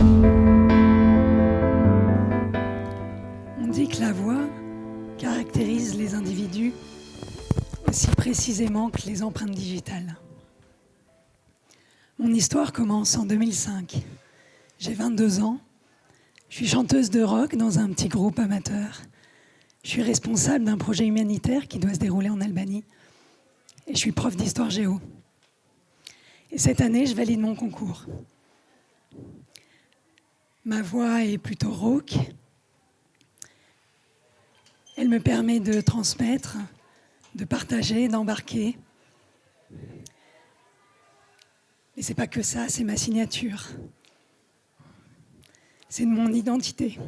On dit que la voix caractérise les individus aussi précisément que les empreintes digitales. Mon histoire commence en 2005. J'ai 22 ans. Je suis chanteuse de rock dans un petit groupe amateur. Je suis responsable d'un projet humanitaire qui doit se dérouler en Albanie. Et je suis prof d'histoire géo. Et cette année, je valide mon concours. Ma voix est plutôt rauque. Elle me permet de transmettre, de partager, d'embarquer. Et c'est pas que ça, c'est ma signature. C'est de mon identité.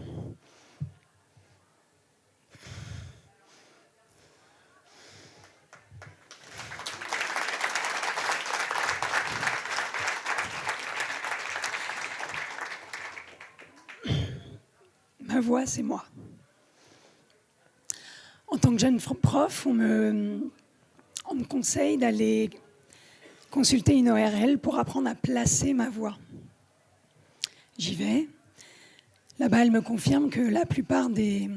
Ma voix, c'est moi. En tant que jeune prof, on me conseille d'aller consulter une ORL pour apprendre à placer ma voix. J'y vais. Là-bas, elle me confirme que la plupart de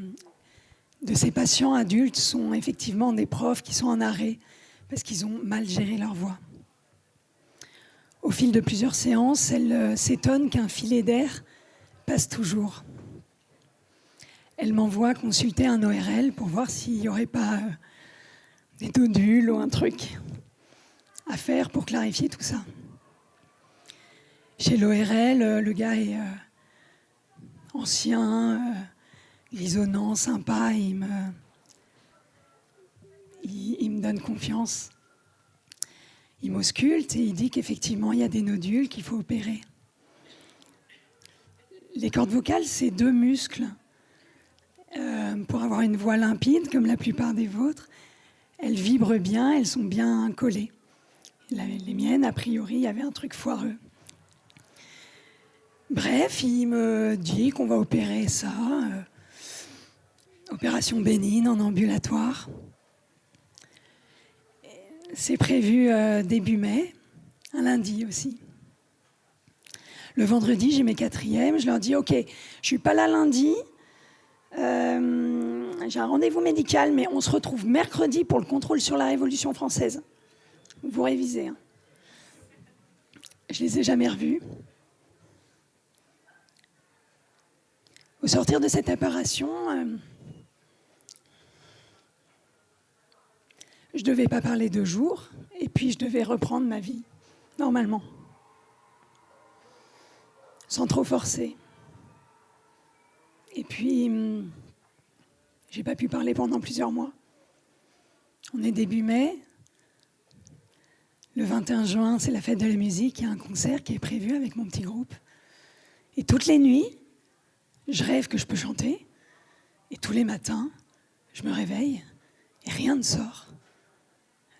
ces patients adultes sont effectivement des profs qui sont en arrêt parce qu'ils ont mal géré leur voix. Au fil de plusieurs séances, elle s'étonne qu'un filet d'air passe toujours. Elle m'envoie consulter un ORL pour voir s'il n'y aurait pas des nodules ou un truc à faire pour clarifier tout ça. Chez l'ORL, le gars est ancien, grisonnant, sympa, il me donne confiance. Il m'ausculte et il dit qu'effectivement, il y a des nodules qu'il faut opérer. Les cordes vocales, c'est 2 muscles. Pour avoir une voix limpide, comme la plupart des vôtres, elles vibrent bien, elles sont bien collées. Les miennes, a priori, il y avait un truc foireux. Bref, il me dit qu'on va opérer ça. Opération bénigne en ambulatoire. C'est prévu début mai, un lundi aussi. Le vendredi, j'ai mes 4e. Je leur dis, OK, je ne suis pas là lundi. J'ai un rendez-vous médical, mais on se retrouve mercredi pour le contrôle sur la Révolution française. Vous révisez. Hein. Je ne les ai jamais revus. Au sortir de cette opération, je ne devais pas parler 2 jours, et puis je devais reprendre ma vie, normalement, sans trop forcer. Et puis, je n'ai pas pu parler pendant plusieurs mois. On est début mai. Le 21 juin, c'est la fête de la musique. Il y a un concert qui est prévu avec mon petit groupe. Et toutes les nuits, je rêve que je peux chanter. Et tous les matins, je me réveille et rien ne sort.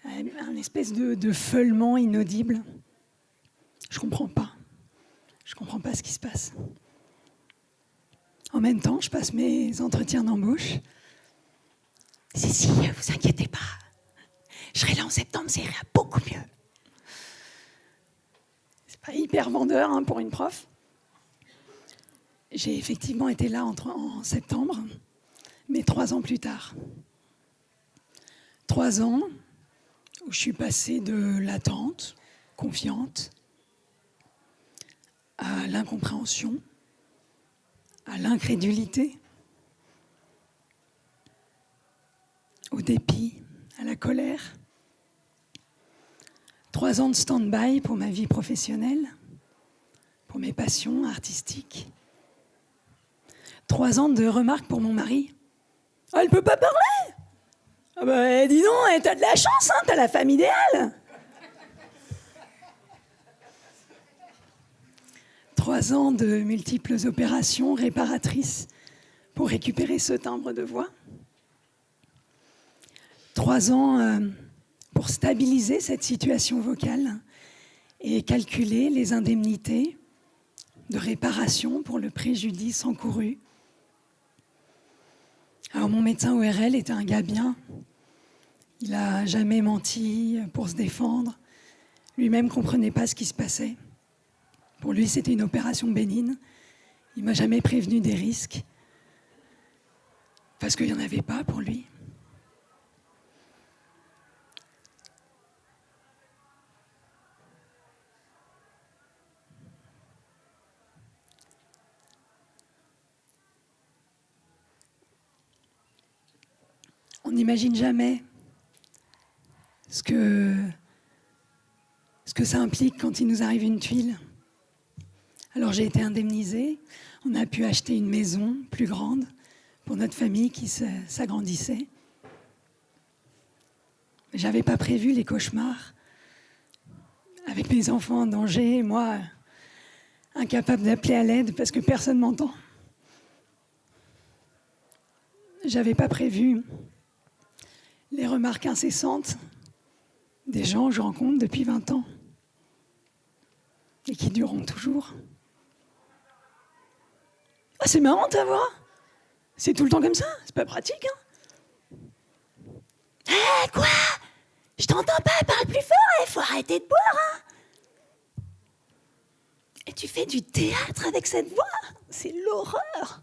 Un espèce de feulement inaudible. Je ne comprends pas. Je ne comprends pas ce qui se passe. En même temps, je passe mes entretiens d'embauche. Si, vous inquiétez pas. Je serai là en septembre, ça ira beaucoup mieux. C'est pas hyper vendeur hein, pour une prof. J'ai effectivement été là en septembre, mais 3 ans plus tard. 3 ans où je suis passée de l'attente, confiante, à l'incompréhension, à l'incrédulité, au dépit, à la colère. 3 ans de stand-by pour ma vie professionnelle, pour mes passions artistiques. 3 ans de remarques pour mon mari. « Elle peut pas parler !»« Ah bah, dis donc, t'as de la chance, hein, t'as la femme idéale !» 3 ans de multiples opérations réparatrices pour récupérer ce timbre de voix. 3 ans pour stabiliser cette situation vocale et calculer les indemnités de réparation pour le préjudice encouru. Alors mon médecin ORL était un gars bien. Il n'a jamais menti pour se défendre. Lui-même ne comprenait pas ce qui se passait. Pour lui, c'était une opération bénigne. Il ne m'a jamais prévenu des risques, parce qu'il n'y en avait pas pour lui. On n'imagine jamais ce que ça implique quand il nous arrive une tuile. Alors j'ai été indemnisée, on a pu acheter une maison plus grande pour notre famille qui s'agrandissait. Je n'avais pas prévu les cauchemars avec mes enfants en danger, moi incapable d'appeler à l'aide parce que personne ne m'entend. Je n'avais pas prévu les remarques incessantes des gens que je rencontre depuis 20 ans et qui dureront toujours. Ah, c'est marrant ta voix. C'est tout le temps comme ça, c'est pas pratique, hein. Hé, quoi? Je t'entends pas, parle plus fort, il faut arrêter de boire, hein. Et tu fais du théâtre avec cette voix? C'est l'horreur.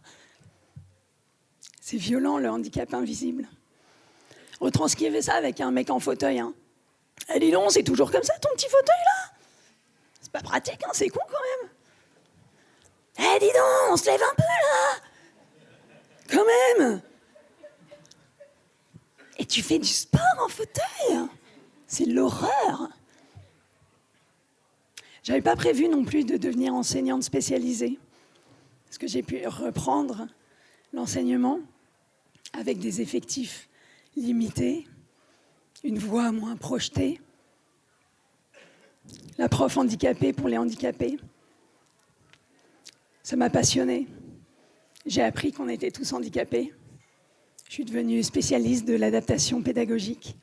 C'est violent, le handicap invisible. Retranscrivez ça avec un mec en fauteuil, hein. Eh, dis donc, c'est toujours comme ça, ton petit fauteuil, là? C'est pas pratique, hein, c'est con, quand même. Eh, dis donc, on se lève un peu, là. Quand même. Et tu fais du sport en fauteuil? C'est l'horreur. J'avais pas prévu non plus de devenir enseignante spécialisée, parce que j'ai pu reprendre l'enseignement avec des effectifs limités, une voix moins projetée, la prof handicapée pour les handicapés. Ça m'a passionnée. J'ai appris qu'on était tous handicapés. Je suis devenue spécialiste de l'adaptation pédagogique.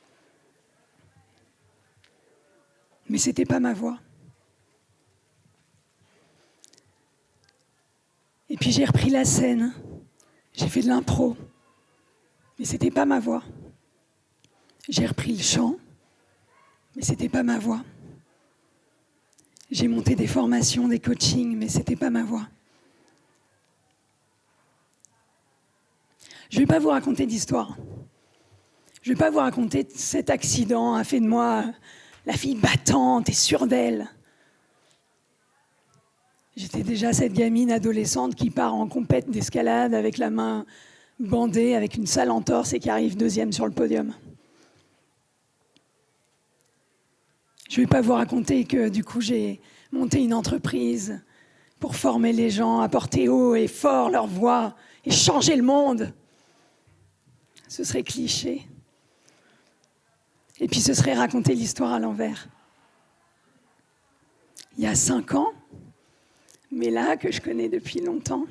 Mais ce n'était pas ma voie. Et puis j'ai repris la scène. J'ai fait de l'impro. Mais ce n'était pas ma voie. J'ai repris le chant. Mais ce n'était pas ma voie. J'ai monté des formations, des coachings, mais ce n'était pas ma voie. Je ne vais pas vous raconter d'histoire. Je ne vais pas vous raconter cet accident a fait de moi la fille battante et sûre d'elle. J'étais déjà cette gamine adolescente qui part en compète d'escalade avec la main bandée, avec une sale entorse et qui arrive deuxième sur le podium. Je ne vais pas vous raconter que du coup j'ai monté une entreprise pour former les gens à porter haut et fort leur voix et changer le monde. Ce serait cliché. Et puis ce serait raconter l'histoire à l'envers. Il y a 5 ans, mais là que je connais depuis longtemps,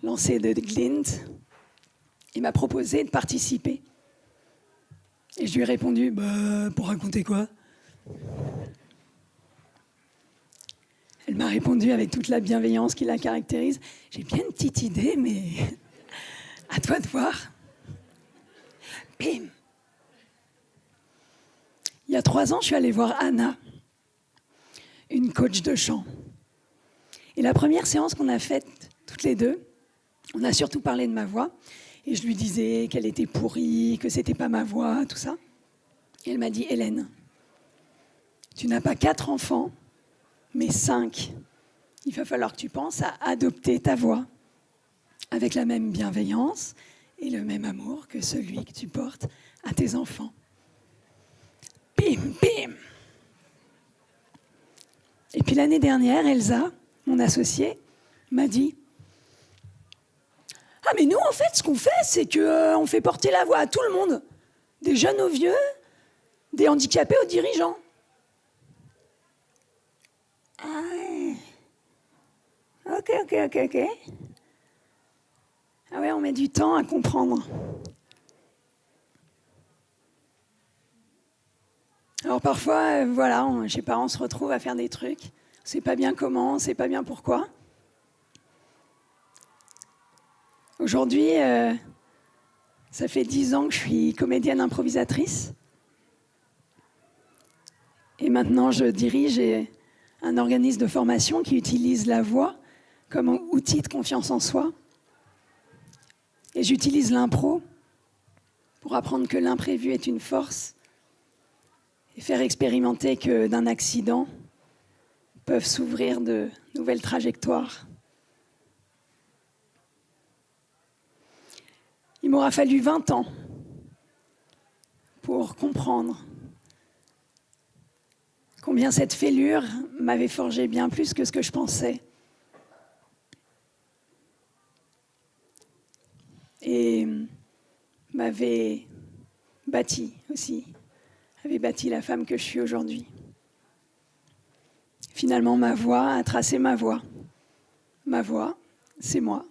lancé de Glint, il m'a proposé de participer. Et je lui ai répondu, pour raconter quoi? Elle m'a répondu avec toute la bienveillance qui la caractérise. J'ai bien une petite idée, mais à toi de voir. Bim. Il y a 3 ans, je suis allée voir Anna, une coach de chant. Et la première séance qu'on a faite toutes les deux, on a surtout parlé de ma voix. Et je lui disais qu'elle était pourrie, que c'était pas ma voix, tout ça. Et elle m'a dit, Hélène, tu n'as pas 4 enfants, mais 5. Il va falloir que tu penses à adopter ta voix avec la même bienveillance et le même amour que celui que tu portes à tes enfants. Bim, bim. Et puis l'année dernière, Elsa, mon associée, m'a dit « Ah mais nous, en fait, ce qu'on fait, c'est qu'on fait porter la voix à tout le monde, des jeunes aux vieux, des handicapés aux dirigeants. » Ah ouais. Ok. Ah ouais, on met du temps à comprendre. Alors parfois, je sais pas, on se retrouve à faire des trucs. On sait pas bien comment, on sait pas bien pourquoi. Aujourd'hui, ça fait 10 ans que je suis comédienne improvisatrice. Et maintenant, je dirige un organisme de formation qui utilise la voix comme outil de confiance en soi. Et j'utilise l'impro pour apprendre que l'imprévu est une force et faire expérimenter que d'un accident peuvent s'ouvrir de nouvelles trajectoires. Il m'aura fallu 20 ans pour comprendre combien cette fêlure m'avait forgé bien plus que ce que je pensais. Et m'avait bâti aussi, avait bâti la femme que je suis aujourd'hui. Finalement, ma voix a tracé ma voie. Ma voix, c'est moi.